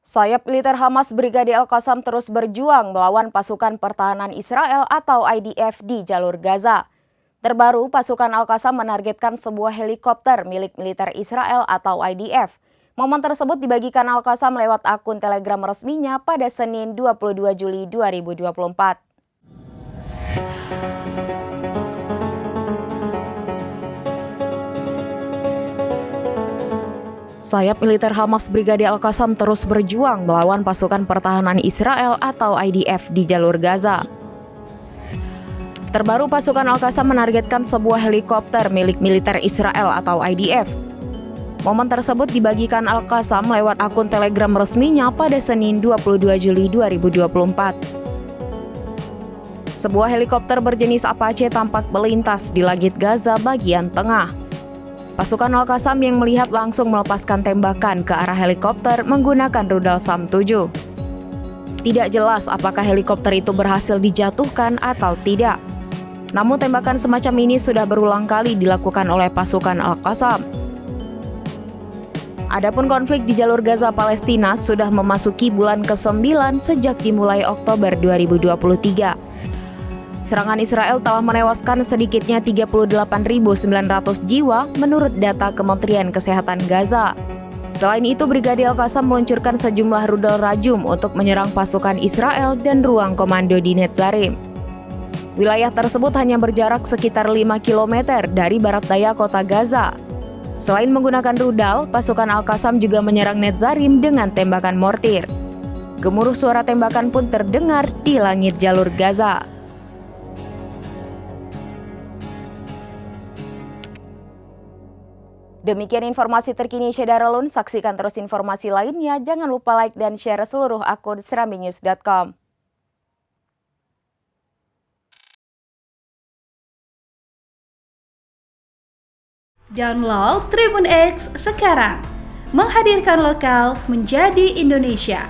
Sayap militer Hamas Brigadir Al-Qassam terus berjuang melawan pasukan pertahanan Israel atau IDF di jalur Gaza. Terbaru, pasukan Al-Qassam menargetkan sebuah helikopter milik militer Israel atau IDF. Momen tersebut dibagikan Al-Qassam lewat akun Telegram resminya pada Senin 22 Juli 2024. Sayap militer Hamas Brigadir Al-Qassam terus berjuang melawan pasukan pertahanan Israel atau IDF di jalur Gaza. Terbaru, pasukan Al-Qassam menargetkan sebuah helikopter milik militer Israel atau IDF. Momen tersebut dibagikan Al-Qassam lewat akun Telegram resminya pada Senin 22 Juli 2024. Sebuah helikopter berjenis Apache tampak melintas di langit Gaza bagian tengah. Pasukan Al-Qassam yang melihat langsung melepaskan tembakan ke arah helikopter menggunakan rudal SAM-7. Tidak jelas apakah helikopter itu berhasil dijatuhkan atau tidak. Namun tembakan semacam ini sudah berulang kali dilakukan oleh pasukan Al-Qassam. Adapun konflik di jalur Gaza Palestina sudah memasuki bulan ke-9 sejak dimulai Oktober 2023. Serangan Israel telah menewaskan sedikitnya 38.900 jiwa menurut data Kementerian Kesehatan Gaza. Selain itu, Brigadir Al-Qassam meluncurkan sejumlah rudal rajum untuk menyerang pasukan Israel dan ruang komando di Netzarim. Wilayah tersebut hanya berjarak sekitar 5 km dari barat daya kota Gaza. Selain menggunakan rudal, pasukan Al-Qassam juga menyerang Netzarim dengan tembakan mortir. Gemuruh suara tembakan pun terdengar di langit jalur Gaza. Demikian informasi terkini Syederalun. Saksikan terus informasi lainnya. Jangan lupa like dan share seluruh akun serambinews.com. Download Tribun X sekarang. Menghadirkan lokal menjadi Indonesia.